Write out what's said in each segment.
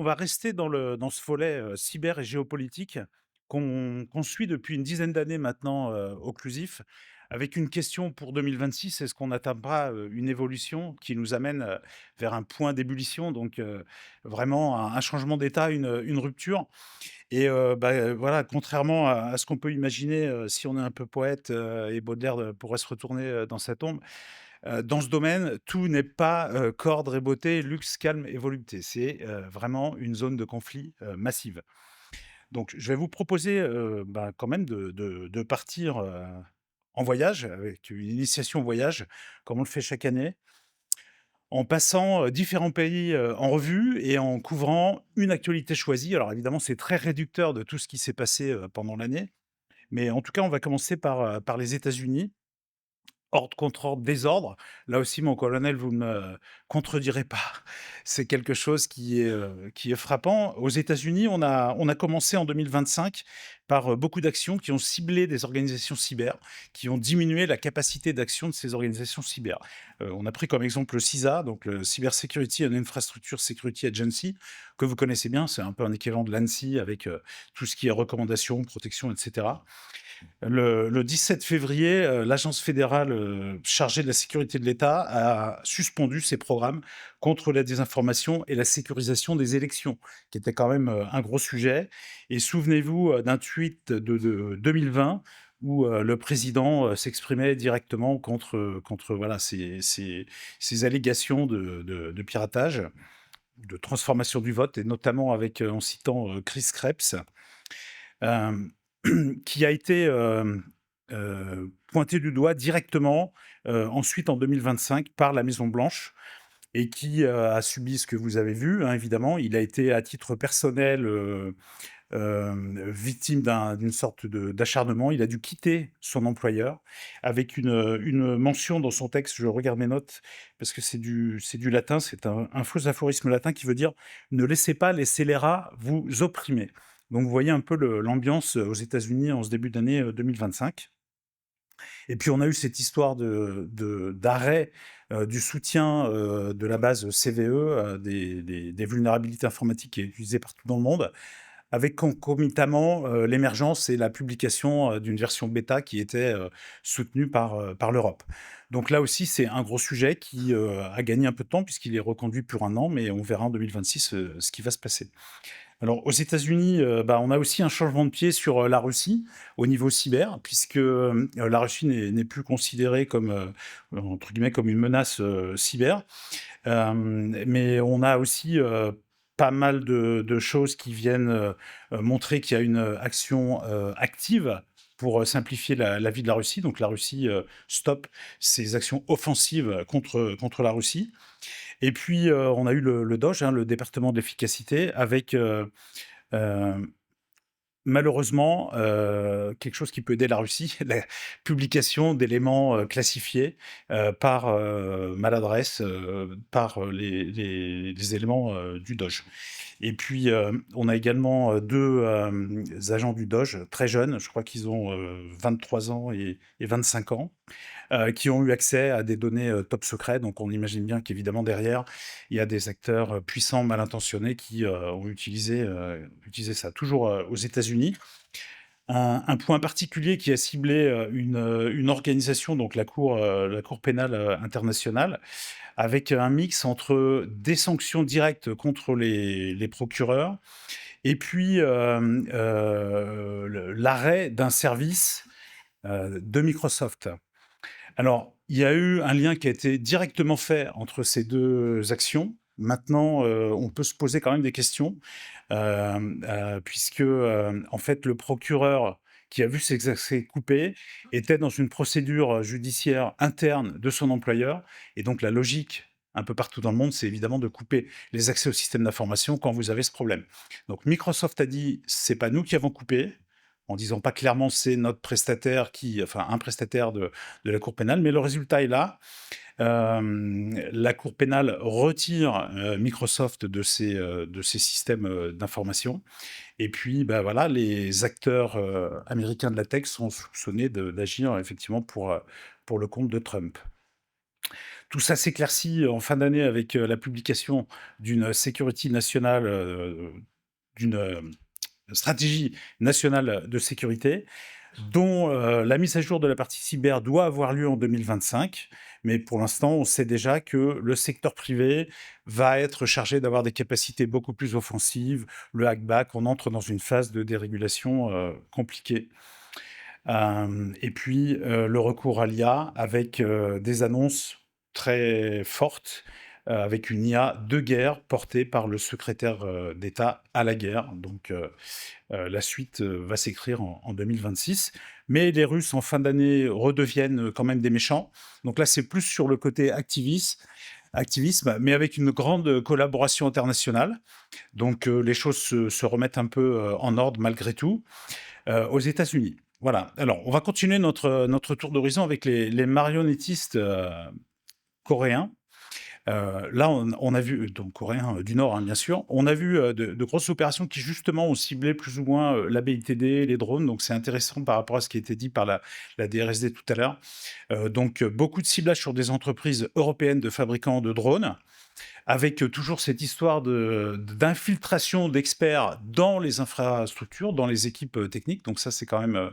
va rester dans ce volet, cyber et géopolitique qu'on suit depuis une dizaine d'années maintenant, Occlusif, avec une question pour 2026: est-ce qu'on atteindra, une évolution qui nous amène, vers un point d'ébullition? Donc, vraiment un changement d'état, une rupture et voilà, contrairement à ce qu'on peut imaginer, si on est un peu poète, et Baudelaire, pourrait se retourner, dans sa tombe. Dans ce domaine, tout n'est pas, corde et beauté, luxe, calme et volupté. C'est, vraiment une zone de conflit, massive. Donc je vais vous proposer, quand même de partir, en voyage, avec une initiation au voyage, comme on le fait chaque année, en passant, différents pays, en revue et en couvrant une actualité choisie. Alors évidemment, c'est très réducteur de tout ce qui s'est passé, pendant l'année, mais en tout cas, on va commencer par les États-Unis. Ordre contre ordre, désordre. Là aussi, mon colonel, vous ne me contredirez pas. C'est quelque chose qui est frappant. Aux États-Unis, on a commencé en 2025 par, beaucoup d'actions qui ont ciblé des organisations cyber, qui ont diminué la capacité d'action de ces organisations cyber. On a pris comme exemple le CISA, donc le Cyber Security and Infrastructure Security Agency, que vous connaissez bien. C'est un peu un équivalent de l'ANSSI avec, tout ce qui est recommandations, protection, et cetera. Le 17 février, l'agence fédérale, chargée de la sécurité de l'État a suspendu ses programmes contre la désinformation et la sécurisation des élections, qui était quand même, un gros sujet. Et souvenez-vous, d'un tweet de 2020 où, le président, s'exprimait directement contre voilà ces allégations de piratage, de transformation du vote et notamment avec, en citant, Chris Krebs. Hem, qui a été, pointé du doigt directement, ensuite en 2025 par la Maison Blanche et qui, a subi ce que vous avez vu, hein, évidemment. Il a été à titre personnel, victime d'une sorte d'acharnement. Il a dû quitter son employeur avec une mention dans son texte. Je regarde mes notes parce que c'est du latin, c'est un faux aphorisme latin qui veut dire: «Ne laissez pas les scélérats vous opprimer». Donc vous voyez un peu l'ambiance, aux États-Unis en ce début d'année, 2025. Et puis on a eu cette histoire d'arrêt, du soutien, de la base CVE, des vulnérabilités informatiques qui est utilisée partout dans le monde, avec concomitamment, l'émergence et la publication, d'une version bêta qui était, soutenue par l'Europe. Donc là aussi, c'est un gros sujet qui, a gagné un peu de temps puisqu'il est reconduit pour un an, mais on verra en 2026, ce qui va se passer. Alors aux États-Unis, on a aussi un changement de pied sur, la Russie au niveau cyber puisque, la Russie n'est plus considérée comme, entre guillemets «comme une menace, cyber». Mais on a aussi, pas mal de choses qui viennent, montrer qu'il y a une, action, active pour, simplifier la vie de la Russie. Donc la Russie, stoppe ses actions offensives contre la Russie. Et puis, on a eu le DOGE, hein, le département de l'efficacité avec, heu, malheureusement, quelque chose qui peut aider la Russie, la publication d'éléments, classifiés, par, maladresse, par, les éléments, du DOGE. Et puis, on a également, 2 agents du DOGE, très jeunes, je crois qu'ils ont, 23 ans et 25 ans, qui ont eu accès à des données, top secrets. Donc on imagine bien qu'évidemment derrière, il y a des acteurs, puissants, mal intentionnés qui, ont utilisé ça. Toujours, aux États-Unis. Un point particulier qui a ciblé, une organisation, donc la cour pénale, internationale, avec un mix entre des sanctions directes contre les procureurs et puis, l'arrêt d'un service, de Microsoft. Alors, il y a eu un lien qui a été directement fait entre ces 2 actions. Maintenant, on peut se poser quand même des questions, puisque, en fait, le procureur qui a vu ses accès coupés était dans une procédure, judiciaire interne de son employeur et donc la logique, un peu partout dans le monde, c'est évidemment de couper les accès au système d'information quand vous avez ce problème. Donc Microsoft a dit: «C'est pas nous qui avons coupé», en disant pas clairement: «C'est notre prestataire qui» enfin un prestataire de la cour pénale, mais le résultat est là. La cour pénale retire, Microsoft de ses systèmes, d'information et puis, bah, voilà, les acteurs, américains de la tech sont soupçonnés d'agir effectivement pour le compte de Trump. Tout ça s'éclaircit en fin d'année avec, la publication d'une security nationale, d'une, stratégie nationale de sécurité dont, la mise à jour de la partie cyber doit avoir lieu en 2025. Mais pour l'instant, on sait déjà que le secteur privé va être chargé d'avoir des capacités beaucoup plus offensives. Le hackback, on entre dans une phase de dérégulation, compliquée. Et puis, le recours à l'IA avec, des annonces très fortes, avec une IA de guerre portée par le secrétaire, d'État à la guerre. Donc, la suite, va s'écrire en 2026. Mais les Russes, en fin d'année, redeviennent, quand même des méchants. Donc là, c'est plus sur le côté activisme, mais avec une grande collaboration internationale. Donc, les choses se remettent un peu, en ordre malgré tout, aux États-Unis. Voilà. Alors, on va continuer notre tour d'horizon avec les marionnettistes, coréens. Là, on a vu donc coréens, du Nord, hein, bien sûr. On a vu, de grosses opérations qui justement ont ciblé plus ou moins, la BITD, les drones, donc c'est intéressant par rapport à ce qui a été dit par la DRSD tout à l'heure. Donc, beaucoup de ciblage sur des entreprises européennes de fabricants de drones, avec, toujours cette histoire d'infiltration d'experts dans les infrastructures, dans les équipes, techniques. Donc ça, c'est quand même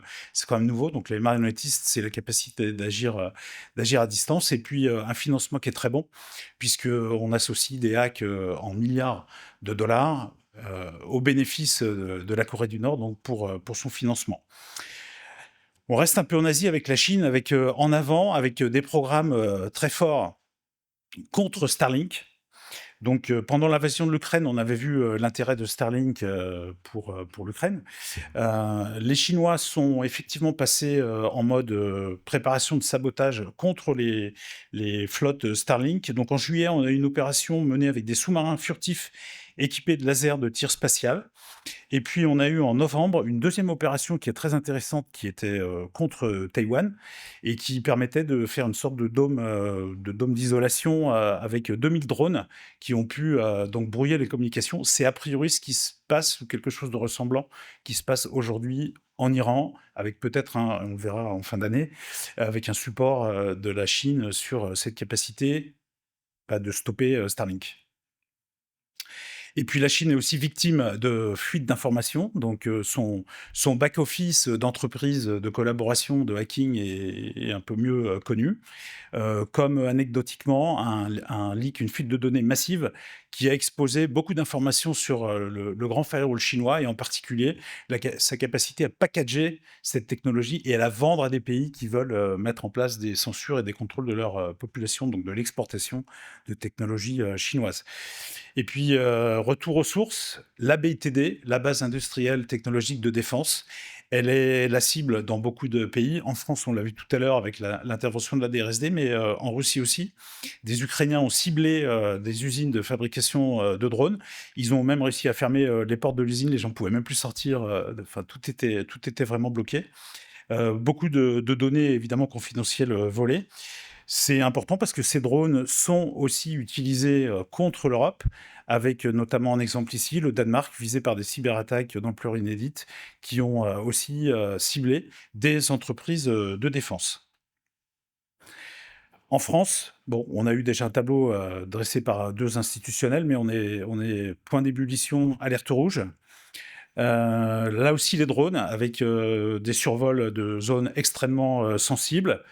nouveau. Donc les marionnettistes, c'est la capacité d'agir à distance et puis, un financement qui est très bon puisqu'on associe des hacks, en milliards de dollars, aux bénéfices, de la Corée du Nord, donc pour son financement. On reste un peu en Asie avec la Chine, avec, en avant, avec, des programmes, très forts contre Starlink. Donc, pendant l'invasion de l'Ukraine, on avait vu, l'intérêt de Starlink, pour l'Ukraine. Les Chinois sont effectivement passés, en mode, préparation de sabotage contre les flottes Starlink. Donc en juillet, on a eu une opération menée avec des sous-marins furtifs équipés de lasers de tir spatial. Et puis, on a eu en novembre une deuxième opération qui est très intéressante, qui était, contre, Taïwan et qui permettait de faire une sorte de dôme d'isolation, avec 2000 drones qui ont pu, donc brouiller les communications. C'est a priori ce qui se passe ou quelque chose de ressemblant qui se passe aujourd'hui en Iran avec peut-être un on verra en fin d'année, avec un support, de la Chine sur, cette capacité, bah, de stopper, Starlink. Et puis la Chine est aussi victime de fuites d'informations, donc son back-office d'entreprise de collaboration, de hacking est un peu mieux, connu. Comme anecdotiquement un leak, une fuite de données massive qui a exposé beaucoup d'informations sur, le grand firewall chinois et en particulier sa capacité à packager cette technologie et à la vendre à des pays qui veulent, mettre en place des censures et des contrôles de leur, population, donc de l'exportation de technologies, chinoises. Et puis, retour aux sources, la BITD, la base industrielle technologique de défense, elle est la cible dans beaucoup de pays. En France, on l'a vu tout à l'heure avec l'intervention de la DRSD, mais en Russie aussi. Des Ukrainiens ont ciblé des usines de fabrication de drones. Ils ont même réussi à fermer les portes de l'usine. Les gens ne pouvaient même plus sortir. Enfin, tout était vraiment bloqué. Beaucoup de données évidemment confidentielles volées. C'est important parce que ces drones sont aussi utilisés, contre l'Europe, avec, notamment un exemple ici, le Danemark visé par des cyberattaques d'ampleur inédite qui ont, aussi, ciblé des entreprises, de défense. En France, bon, on a eu déjà un tableau, dressé par 2 institutionnels, mais on est point d'ébullition, alerte rouge. Là aussi les drones avec, des survols de zones extrêmement, sensibles,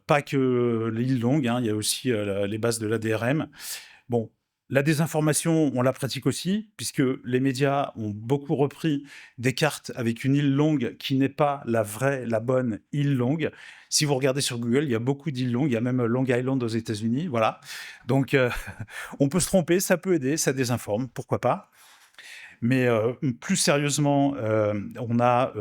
pas que l'île Longue, hein, il y a aussi, les bases de l'ADRM. Bon, la désinformation, on la pratique aussi, puisque les médias ont beaucoup repris des cartes avec une île Longue qui n'est pas la vraie, la bonne île Longue. Si vous regardez sur Google, il y a beaucoup d'îles Longues, il y a même Long Island aux États-Unis, voilà. Donc, on peut se tromper, ça peut aider, ça désinforme, pourquoi pas. Mais plus sérieusement, on a,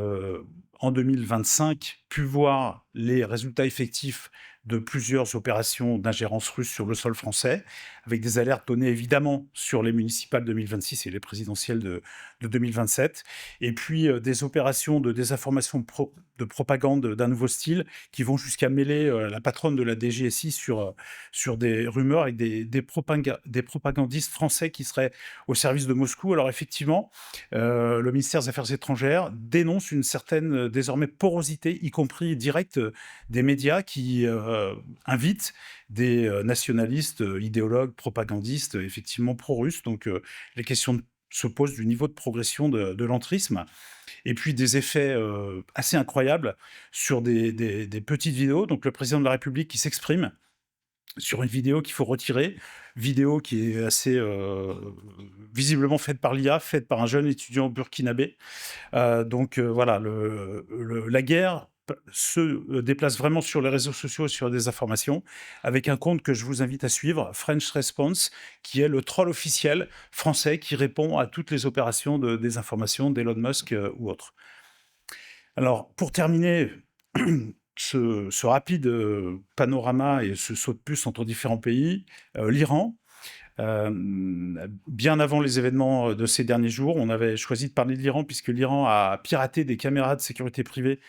en 2025, pu voir les résultats effectifs de plusieurs opérations d'ingérence russe sur le sol français, avec des alertes données évidemment sur les municipales 2026 et les présidentielles de 2027, et puis des opérations de désinformation de propagande d'un nouveau style qui vont jusqu'à mêler la patronne de la DGSI sur des rumeurs avec des propagandistes français qui seraient au service de Moscou. Alors effectivement, le ministère des Affaires étrangères dénonce une certaine désormais porosité, y compris directe, des médias qui invite des nationalistes, idéologues, propagandistes, effectivement pro-russes. Donc les questions se posent du niveau de progression de l'entrisme. Et puis des effets assez incroyables sur des petites vidéos. Donc le président de la République qui s'exprime sur une vidéo qu'il faut retirer, vidéo qui est assez visiblement faite par l'IA, faite par un jeune étudiant burkinabé. Voilà, la guerre se déplace vraiment sur les réseaux sociaux, sur des informations, avec un compte que je vous invite à suivre, French Response, qui est le troll officiel français qui répond à toutes les opérations de désinformation d'Elon Musk ou autres. Alors, pour terminer, ce rapide panorama et ce saut de puce entre différents pays, l'Iran, bien avant les événements de ces derniers jours, on avait choisi de parler de l'Iran puisque l'Iran a piraté des caméras de sécurité privée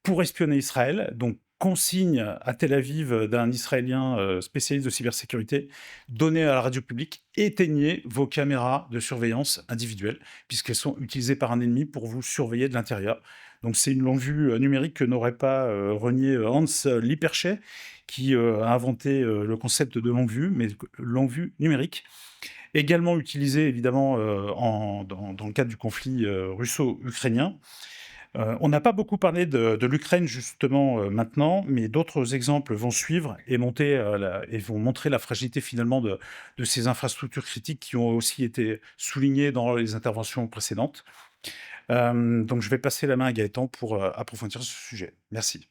pour espionner Israël. Donc, consigne à Tel Aviv d'un Israélien spécialiste de cybersécurité, donnée à la radio publique, éteignez vos caméras de surveillance individuelles, puisqu'elles sont utilisées par un ennemi pour vous surveiller de l'intérieur. Donc c'est une longue vue numérique que n'aurait pas renié Hans Lippershey, qui a inventé le concept de longue vue, mais longue vue numérique. Également utilisé évidemment dans le cadre du conflit russo-ukrainien. On n'a pas beaucoup parlé de l'Ukraine justement maintenant, mais d'autres exemples vont suivre et vont montrer la fragilité finalement de ces infrastructures critiques qui ont aussi été soulignées dans les interventions précédentes. Donc je vais passer la main à Gaëtan pour approfondir ce sujet. Merci.